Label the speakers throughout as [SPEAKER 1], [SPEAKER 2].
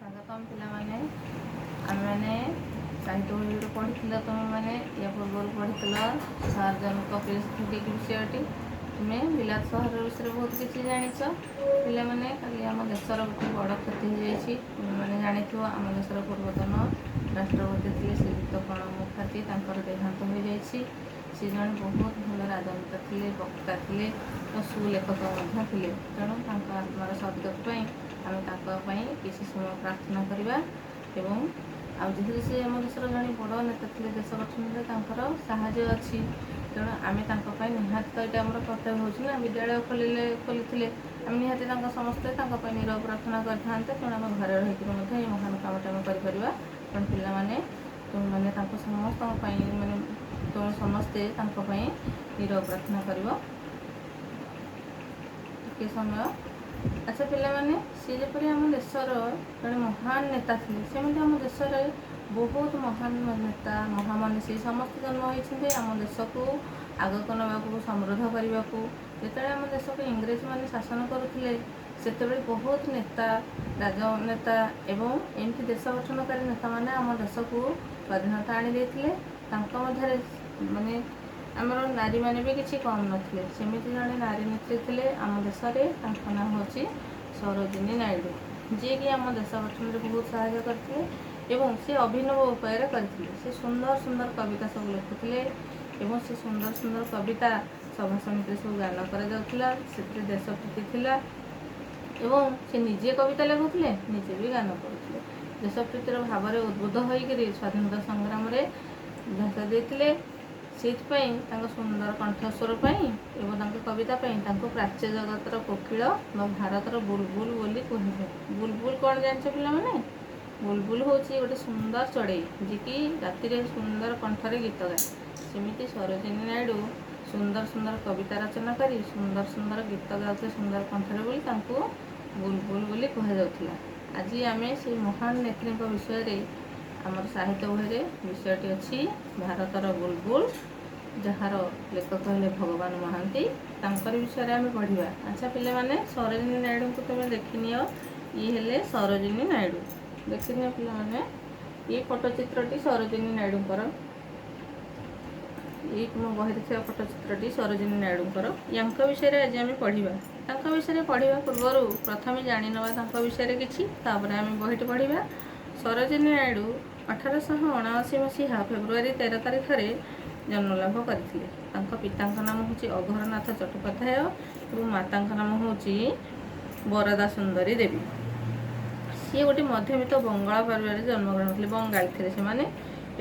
[SPEAKER 1] ସ୍ୱାଗତମ ପିଲାମାନେ। ଆମେମାନେ ସାହିତ୍ୟ ବହିରେ ପଢ଼ିଥିଲ, ତୁମେମାନେ ୟା ପୂର୍ବରୁ ପଢ଼ିଥିଲ ସାର୍ଜନଙ୍କ ପ୍ରେସ୍କ୍ରିପ୍ଟିଭ ବିଷୟଟି। ତୁମେ ବିଲାତ ସହର ବିଷୟରେ ବହୁତ କିଛି ଜାଣିଛ। ପିଲାମାନେ, କାଲି ଆମ ଦେଶର ଗୋଟେ ବଡ଼ କ୍ଷତି ହୋଇଯାଇଛି। ତୁମେମାନେ ଜାଣିଥିବ, ଆମ ଦେଶର ପୂର୍ବତନ ରାଷ୍ଟ୍ରପତି ଥିଲେ ଶ୍ରୀଯୁକ୍ତ ପ୍ରଣବ ମୁଖାର୍ଜୀ। ତାଙ୍କର ଦେହାନ୍ତ ହୋଇଯାଇଛି। ସେ ଜଣେ ବହୁତ ଭଲ ରାଜନେତା ଥିଲେ, ବକ୍ତା ଥିଲେ ଓ ସୁଲେଖକ ମଧ୍ୟ ଥିଲେ। ତେଣୁ ତାଙ୍କ ଆତ୍ମାର ସଦ୍ଗତି ପାଇଁ ଆମେ ତାଙ୍କ ପାଇଁ କିଛି ସମୟ ପ୍ରାର୍ଥନା କରିବା। ଏବଂ ଆଉ ଯେହେତୁ ସେ ଆମ ଦେଶର ଜଣେ ବଡ଼ ନେତା ଥିଲେ, ଦେଶ ଗଠନରେ ତାଙ୍କର ସାହାଯ୍ୟ ଅଛି, ତେଣୁ ଆମେ ତାଙ୍କ ପାଇଁ ନିହାତି, ତ ଏଇଟା ଆମର କର୍ତ୍ତବ୍ୟ ହେଉଛି ନା। ବିଦ୍ୟାଳୟ ଖୋଲିଥିଲେ ଆମେ ନିହାତି ସମସ୍ତେ ତାଙ୍କ ପାଇଁ ନିରବ ପ୍ରାର୍ଥନା କରିଥାନ୍ତେ। ତେଣୁ ଆମେ ଘରେ ରହିକରି ମଧ୍ୟ ଏହି ମହାନ କାମଟା ଆମେ କରିପାରିବା। ତେଣୁ ପିଲାମାନେ, ତୁମେମାନେ ତାଙ୍କ ସମସ୍ତଙ୍କ ପାଇଁ ତୁମେ ସମସ୍ତେ ତାଙ୍କ ପାଇଁ ନିରବ ପ୍ରାର୍ଥନା କରିବ ଟିକେ ସମୟ। ଆଚ୍ଛା ପିଲାମାନେ, ସେ ଯେପରି ଆମ ଦେଶର ଜଣେ ମହାନ ନେତା ଥିଲେ, ସେମିତି ଆମ ଦେଶରେ ବହୁତ ମହାନ ନେତା, ମହାମନୀଷୀ ସମସ୍ତେ ଜନ୍ମ ହୋଇଛନ୍ତି ଆମ ଦେଶକୁ ଆଗକୁ ନେବାକୁ, ସମୃଦ୍ଧ କରିବାକୁ। ଯେତେବେଳେ ଆମ ଦେଶକୁ ଇଂରେଜମାନେ ଶାସନ କରୁଥିଲେ, ସେତେବେଳେ ବହୁତ ନେତା, ରାଜନେତା ଏବଂ ଏମିତି ଦେଶ ଗଠନକାରୀ ନେତାମାନେ ଆମ ଦେଶକୁ ସ୍ୱାଧୀନତା ଆଣି ଦେଇଥିଲେ। ତାଙ୍କ ମଧ୍ୟରେ ଆମର ନାରୀମାନେ ବି କିଛି କମ୍ ନଥିଲେ। ସେମିତି ଜଣେ ନାରୀ ନେତ୍ରୀ ଥିଲେ ଆମ ଦେଶରେ, ତାଙ୍କ ନାଁ ହେଉଛି ସରୋଜିନୀ ନାଇଡୁ, ଯିଏକି ଆମ ଦେଶ ଗଠନରେ ବହୁତ ସାହାଯ୍ୟ କରିଥିଲେ ଏବଂ ସେ ଅଭିନବ ଉପାୟରେ କରିଥିଲେ। ସେ ସୁନ୍ଦର ସୁନ୍ଦର କବିତା ସବୁ ଲେଖୁଥିଲେ ଏବଂ ସେ ସୁନ୍ଦର ସୁନ୍ଦର କବିତା ସଭା ସମିତିରେ ସବୁ ଗାନ କରାଯାଉଥିଲା। ସେଥିରେ ଦେଶପ୍ରୀତି ଥିଲା ଏବଂ ସେ ନିଜେ କବିତା ଲେଖୁଥିଲେ, ନିଜେ ବି ଗାନ କରୁଥିଲେ। ଦେଶପ୍ରୀତିର ଭାବରେ ଉଦ୍ବୁଦ୍ଧ ହୋଇକରି ସ୍ୱାଧୀନତା ସଂଗ୍ରାମରେ ଭାଷା ଦେଇଥିଲେ। ସେଇଥିପାଇଁ ତାଙ୍କ ସୁନ୍ଦର କଣ୍ଠସ୍ୱର ପାଇଁ ଏବଂ ତାଙ୍କ କବିତା ପାଇଁ ତାଙ୍କୁ ପ୍ରାଚ୍ୟ ଜଗତର କୋକିଳ ବା ଭାରତର ବୁଲବୁଲ ବୋଲି କୁହାଯାଏ। ବୁଲବୁଲ କ'ଣ ଜାଣିଛ ପିଲାମାନେ? ବୁଲବୁଲ ହେଉଛି ଗୋଟେ ସୁନ୍ଦର ଚଢ଼େଇ, ଯିଏକି ରାତିରେ ସୁନ୍ଦର କଣ୍ଠରେ ଗୀତ ଗାଏ। ସେମିତି ସରୋଜିନୀ ନାଇଡୁ ସୁନ୍ଦର ସୁନ୍ଦର କବିତା ରଚନା କରି ସୁନ୍ଦର ସୁନ୍ଦର ଗୀତ ଗାଉଥିଲେ ସୁନ୍ଦର କଣ୍ଠରେ ବୋଲି ତାଙ୍କୁ ବୁଲବୁଲ ବୋଲି କୁହାଯାଉଥିଲା। ଆଜି ଆମେ ସେଇ ମହାନ ନେତ୍ରୀଙ୍କ ବିଷୟରେ, ଆମର ସାହିତ୍ୟ ବହିରେ ବିଷୟଟି ଅଛି ଭାରତର ବୁଲବୁଲ, ଯାହାର ଲେଖକ ହେଲେ ଭଗବାନ ମହାନ୍ତି। ତାଙ୍କରି ବିଷୟରେ ଆମେ ପଢ଼ିବା। ଆଚ୍ଛା ପିଲାମାନେ, ସରୋଜିନୀ ନାଇଡୁଙ୍କୁ ତୁମେ ଦେଖିନିଅ। ଇଏ ହେଲେ ସରୋଜିନୀ ନାଇଡୁ। ଦେଖିନିଅ ପିଲାମାନେ, ଇଏ ଫଟୋଚିତ୍ରଟି ସରୋଜିନୀ ନାଇଡୁଙ୍କର। ଏଇ ମୋ ବହିରେ ଥିବା ଫଟୋଚିତ୍ରଟି ସରୋଜିନୀ ନାଇଡୁଙ୍କର। ୟାଙ୍କ ବିଷୟରେ ଆଜି ଆମେ ପଢ଼ିବା। ତାଙ୍କ ବିଷୟରେ ପଢ଼ିବା ପୂର୍ବରୁ ପ୍ରଥମେ ଜାଣିନେବା ତାଙ୍କ ବିଷୟରେ କିଛି, ତାପରେ ଆମେ ବହିଟି ପଢ଼ିବା। ସରୋଜିନୀ ନାଇଡୁ 1879 ମସିହା ଫେବୃଆରୀ 13 ତାରିଖରେ ଜନ୍ମଲାଭ କରିଥିଲେ। ତାଙ୍କ ପିତାଙ୍କ ନାମ ହେଉଛି ଅଘୋରନାଥ ଚଟ୍ଟୋପାଧ୍ୟାୟ ଏବଂ ମାତାଙ୍କ ନାମ ହେଉଛି ବରଦା ସୁନ୍ଦରୀ ଦେବୀ। ସିଏ ଗୋଟେ ମଧ୍ୟବିତ୍ତ ବଙ୍ଗଳା ପରିବାରରେ ଜନ୍ମଗ୍ରହଣ କରିଥିଲେ, ବଙ୍ଗାଳୀ ଥିଲେ ସେମାନେ।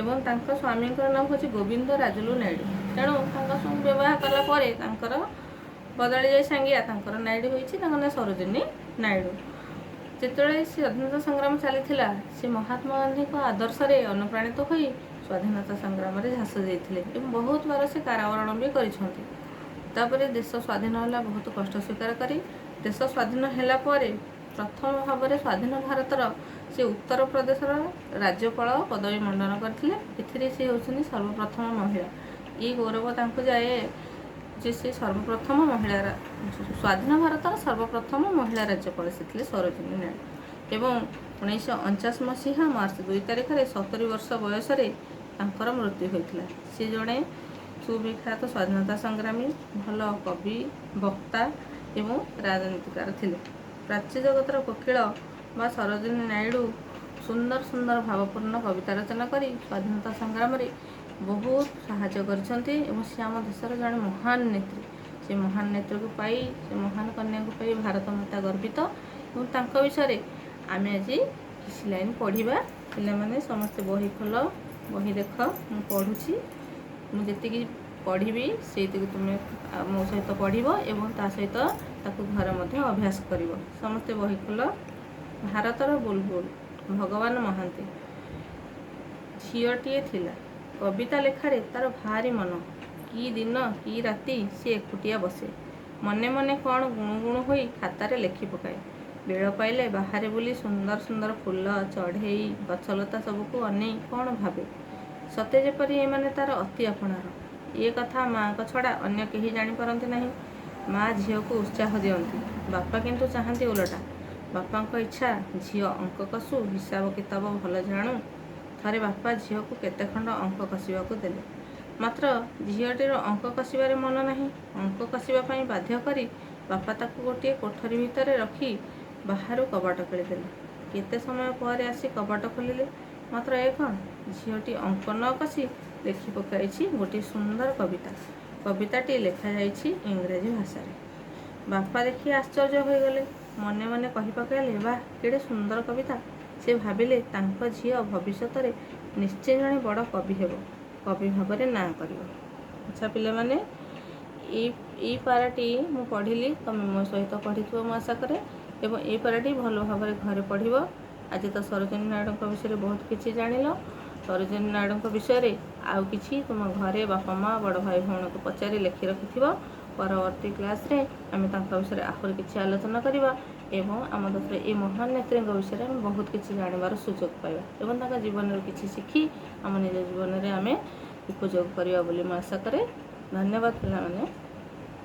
[SPEAKER 1] ଏବଂ ତାଙ୍କ ସ୍ୱାମୀଙ୍କର ନାମ ହେଉଛି ଗୋବିନ୍ଦ ରାଜୁଲୁ ନାଇଡୁ। ତେଣୁ ତାଙ୍କ ସହ ବିବାହ କଲା ପରେ ତାଙ୍କର ବଦଳି ଯାଇ ସାଙ୍ଗିଆ ତାଙ୍କର ନାଇଡୁ ହୋଇଛି, ତାଙ୍କ ନାଁ ସରୋଜିନୀ ନାଇଡୁ। ଯେତେବେଳେ ସ୍ୱାଧୀନତା ସଂଗ୍ରାମ ଚାଲିଥିଲା, ସେ ମହାତ୍ମା ଗାନ୍ଧୀଙ୍କ ଆଦର୍ଶରେ ଅନୁପ୍ରାଣିତ ହୋଇ ସ୍ୱାଧୀନତା ସଂଗ୍ରାମରେ ଝାସ ଦେଇଥିଲେ ଏବଂ ବହୁତ ବାର ସେ କାରାବରଣ ବି କରିଛନ୍ତି। ତାପରେ ଦେଶ ସ୍ୱାଧୀନ ହେଲା ବହୁତ କଷ୍ଟ ସ୍ୱୀକାର କରି। ଦେଶ ସ୍ୱାଧୀନ ହେଲା ପରେ ପ୍ରଥମ ଭାବରେ ସ୍ୱାଧୀନ ଭାରତର ସେ ଉତ୍ତରପ୍ରଦେଶର ରାଜ୍ୟପାଳ ପଦବୀ ମଣ୍ଡନ କରିଥିଲେ। ଏଥିରେ ସେ ହେଉଛନ୍ତି ସର୍ବପ୍ରଥମ ମହିଳା। ଏଇ ଗୌରବ ତାଙ୍କୁ ଯାଏ ଯେ ସେ ସର୍ବପ୍ରଥମ ମହିଳା, ସ୍ୱାଧୀନ ଭାରତର ସର୍ବପ୍ରଥମ ମହିଳା ରାଜ୍ୟପାଳ ସେ ଥିଲେ ସରୋଜିନୀ ନାଇଡୁ। ଏବଂ 1949 ମସିହା ମାର୍ଚ୍ଚ 2 ତାରିଖରେ 70 ବର୍ଷ ବୟସରେ ତାଙ୍କର ମୃତ୍ୟୁ ହୋଇଥିଲା। ସେ ଜଣେ ସୁବିଖ୍ୟାତ ସ୍ୱାଧୀନତା ସଂଗ୍ରାମୀ, ଭଲ କବି, ବକ୍ତା ଏବଂ ରାଜନୀତିକାର ଥିଲେ। ପ୍ରାଚ୍ୟ ଜଗତର କୋକିଳ ବା ସରୋଜିନୀ ନାଇଡୁ ସୁନ୍ଦର ସୁନ୍ଦର ଭାବପୂର୍ଣ୍ଣ କବିତା ରଚନା କରି ସ୍ୱାଧୀନତା ସଂଗ୍ରାମରେ ବହୁତ ସାହାଯ୍ୟ କରିଛନ୍ତି ଏବଂ ସେ ଆମ ଦେଶର ଜଣେ ମହାନ ନେତ୍ରୀ। ସେ ମହାନ ନେତ୍ରୀକୁ ପାଇ, ସେ ମହାନ କନ୍ୟାକୁ ପାଇ ଭାରତ ମାତା ଗର୍ବିତ। ଏବଂ ତାଙ୍କ ବିଷୟରେ ଆମେ ଆଜି କିଛି ଲାଇନ୍ ପଢ଼ିବା। ପିଲାମାନେ ସମସ୍ତେ ବହି ଖୋଲ, ବହି ଦେଖ, ମୁଁ ପଢ଼ୁଛି। ମୁଁ ଯେତିକି ପଢ଼ିବି ସେଇତିକି ତୁମେ ମୋ ସହିତ ପଢ଼ିବ ଏବଂ ତା ସହିତ ତାକୁ ଘରେ ମଧ୍ୟ ଅଭ୍ୟାସ କରିବ। ସମସ୍ତେ ବହି ଖୋଲ। ଭାରତର ବୁଲବୁଲ, ଭଗବାନ ମହାନ୍ତି। ଝିଅଟିଏ ଥିଲା, କବିତା ଲେଖାରେ ତାର ଭାରି ମନ। କି ଦିନ କି ରାତି ସେ ଏକୁଟିଆ ବସେ, ମନେ ମନେ କ'ଣ ଗୁଣୁ ଗୁଣୁ ହୋଇ ଖାତାରେ ଲେଖି ପକାଏ। ବେଳ ପାଇଲେ ବାହାରେ ବୁଲି ସୁନ୍ଦର ସୁନ୍ଦର ଫୁଲ, ଚଢ଼େଇ, ଗଛଲତା ସବୁକୁ ଅନେଇ କ'ଣ ଭାବେ, ସତେ ଯେପରି ଏମାନେ ତାର ଅତି ଆପଣାର। ଏ କଥା ମାଆଙ୍କ ଛଡ଼ା ଅନ୍ୟ କେହି ଜାଣିପାରନ୍ତି ନାହିଁ। ମା ଝିଅକୁ ଉତ୍ସାହ ଦିଅନ୍ତି, ବାପା କିନ୍ତୁ ଚାହାନ୍ତି ଓଲଟା। ବାପାଙ୍କ ଇଚ୍ଛା ଝିଅ ଅଙ୍କ କଷୁ, ହିସାବ କିତାବ ଭଲ ଜାଣୁ। ଥରେ ବାପା ଝିଅକୁ କେତେ ଖଣ୍ଡ ଅଙ୍କ କଷିବାକୁ ଦେଲେ। ମାତ୍ର ଝିଅଟିର ଅଙ୍କ କଷିବାରେ ମନ ନାହିଁ। ଅଙ୍କ କଷିବା ପାଇଁ ବାଧ୍ୟ କରି ବାପା ତାକୁ ଗୋଟିଏ କୋଠରୀ ଭିତରେ ରଖି ବାହାରୁ କବାଟ ଖୋଲିଦେଲେ। କେତେ ସମୟ ପରେ ଆସି କବାଟ ଖୋଲିଲେ। ମାତ୍ର ଏ କ'ଣ, ଝିଅଟି ଅଙ୍କ ନ କଷି ଲେଖି ପକାଇଛି ଗୋଟିଏ ସୁନ୍ଦର କବିତା। କବିତାଟି ଲେଖାଯାଇଛି ଇଂରାଜୀ ଭାଷାରେ। ବାପା ଦେଖି ଆଶ୍ଚର୍ଯ୍ୟ ହୋଇଗଲେ। ମନେ ମନେ କହି ପକାଇଲେ, ବାଃ, କେଡ଼େ ସୁନ୍ଦର କବିତା। ସେ ଭାବିଲେ ତାଙ୍କ ଝିଅ ଭବିଷ୍ୟତରେ ନିଶ୍ଚୟ ଜଣେ ବଡ଼ କବି ହେବ, କବି ଭାବରେ ନାଁ କରିବ। ଆଚ୍ଛା ପିଲାମାନେ, ଏଇ ପାରାଟି ମୁଁ ପଢ଼ିଲି, ତୁମେ ମୋ ସହିତ ପଢ଼ିଥିବ ମୁଁ ଆଶା କରେ, ଏବଂ ଏଇ ପାରାଟି ଭଲ ଭାବରେ ଘରେ ପଢ଼ିବ। ଆଜି ତ ସରୋଜିନୀ ନାଇଡୁଙ୍କ ବିଷୟରେ ବହୁତ କିଛି ଜାଣିଲ। ସରୋଜିନୀ ନାଇଡୁଙ୍କ ବିଷୟରେ ଆଉ କିଛି ତୁମ ଘରେ ବାପା ମା ବଡ଼ ଭାଇ ଭଉଣୀଙ୍କୁ ପଚାରି ଲେଖି ରଖିଥିବ। ପରବର୍ତ୍ତୀ କ୍ଲାସ୍ରେ ଆମେ ତାଙ୍କ ବିଷୟରେ ଆହୁରି କିଛି ଆଲୋଚନା କରିବା ଏବଂ ଆମ ଦେଶରେ ଏ ମହାନ ନେତ୍ରୀଙ୍କ ବିଷୟରେ ଆମେ ବହୁତ କିଛି ଜାଣିବାର ସୁଯୋଗ ପାଇବା ଏବଂ ତାଙ୍କ ଜୀବନରୁ କିଛି ଶିଖି ଆମ ନିଜ ଜୀବନରେ ଆମେ ଉପଯୋଗ କରିବା ବୋଲି ମୁଁ ଆଶା କରେ। ଧନ୍ୟବାଦ ପିଲାମାନେ।